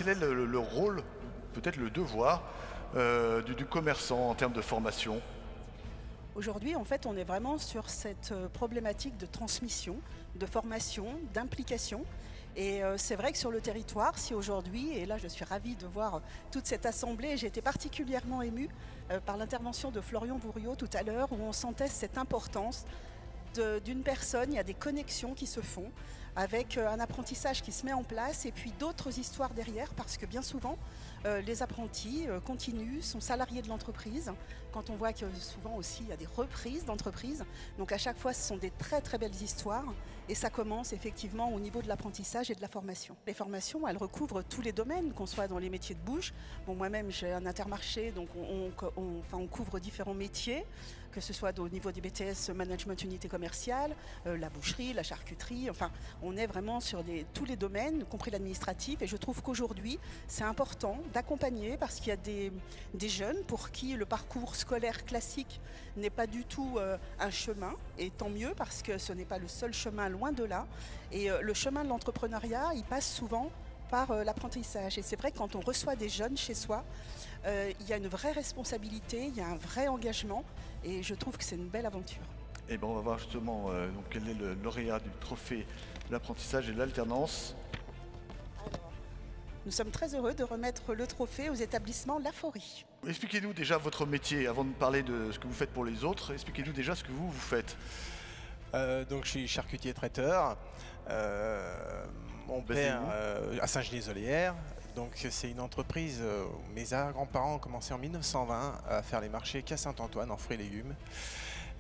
quel est le rôle, peut-être le devoir, du commerçant en termes de formation? Aujourd'hui, en fait, on est vraiment sur cette problématique de transmission, de formation, d'implication. Et c'est vrai que sur le territoire, si aujourd'hui, et là je suis ravie de voir toute cette assemblée, j'ai été particulièrement émue par l'intervention de Florian Bourriot tout à l'heure, où on sentait cette importance d'une personne, il y a des connexions qui se font avec un apprentissage qui se met en place et puis d'autres histoires derrière, parce que bien souvent les apprentis continuent, sont salariés de l'entreprise, quand on voit que souvent aussi il y a des reprises d'entreprise, donc à chaque fois ce sont des très très belles histoires et ça commence effectivement au niveau de l'apprentissage et de la formation. Les formations, elles recouvrent tous les domaines, qu'on soit dans les métiers de bouche. Bon, moi-même j'ai un Intermarché, donc on couvre différents métiers, que ce soit au niveau des BTS Management Unité Commerciale, la boucherie, la charcuterie, enfin on est vraiment sur tous les domaines, y compris l'administratif, et je trouve qu'aujourd'hui c'est important d'accompagner parce qu'il y a des jeunes pour qui le parcours scolaire classique n'est pas du tout un chemin, et tant mieux parce que ce n'est pas le seul chemin, loin de là, et le chemin de l'entrepreneuriat il passe souvent par l'apprentissage. Et c'est vrai que quand on reçoit des jeunes chez soi, il y a une vraie responsabilité, il y a un vrai engagement, et je trouve que c'est une belle aventure. Et ben on va voir justement donc, quel est le lauréat du trophée de l'apprentissage et de l'alternance. Nous sommes très heureux de remettre le trophée aux établissements Laforie. Expliquez-nous déjà votre métier, avant de parler de ce que vous faites pour les autres, expliquez-nous déjà ce que vous faites. Donc je suis charcutier traiteur, mon père à Saint-Genis-Oléaire, donc c'est une entreprise où mes arrière-grands-parents ont commencé en 1920 à faire les marchés qu'à Saint-Antoine en fruits et légumes.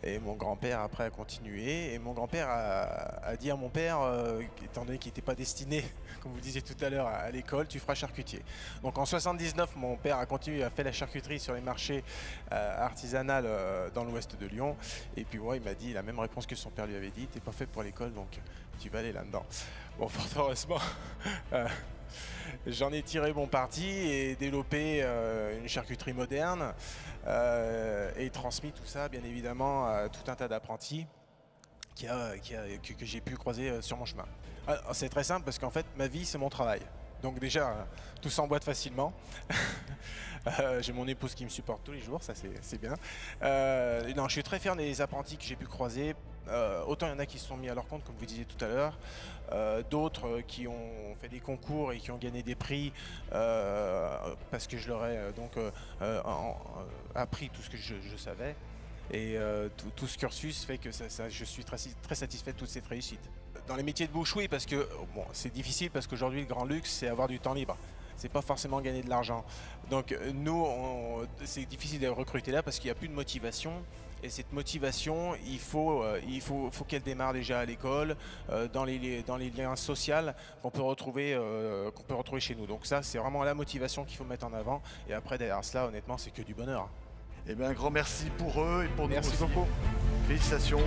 Et mon grand-père après a continué, et mon grand-père a dit à mon père, étant donné qu'il n'était pas destiné, comme vous disiez tout à l'heure, à l'école, tu feras charcutier. Donc en 79, mon père a continué à faire la charcuterie sur les marchés artisanales dans l'ouest de Lyon. Et puis moi, il m'a dit la même réponse que son père lui avait dit, t'es pas fait pour l'école, donc tu vas aller là-dedans. Bon, fort heureusement, j'en ai tiré mon parti et développé une charcuterie moderne et transmis tout ça bien évidemment à tout un tas d'apprentis que j'ai pu croiser sur mon chemin. C'est très simple parce qu'en fait ma vie c'est mon travail. Donc déjà tout s'emboîte facilement. J'ai mon épouse qui me supporte tous les jours, ça c'est bien. Non, je suis très fier des apprentis que j'ai pu croiser. Autant il y en a qui se sont mis à leur compte, comme vous disiez tout à l'heure, d'autres qui ont fait des concours et qui ont gagné des prix parce que je leur ai appris tout ce que je savais. Et tout ce cursus fait que je suis très satisfait de toute cette réussite. Dans les métiers de bouche, oui, parce que bon, c'est difficile parce qu'aujourd'hui le grand luxe c'est avoir du temps libre. C'est pas forcément gagner de l'argent. Donc nous, c'est difficile de recruter là parce qu'il n'y a plus de motivation. Et cette motivation, il faut qu'elle démarre déjà à l'école, dans les liens sociaux qu'on peut retrouver chez nous. Donc ça, c'est vraiment la motivation qu'il faut mettre en avant. Et après, derrière cela, honnêtement, c'est que du bonheur. Eh bien, un grand merci pour eux et pour nous aussi. Merci beaucoup. Félicitations.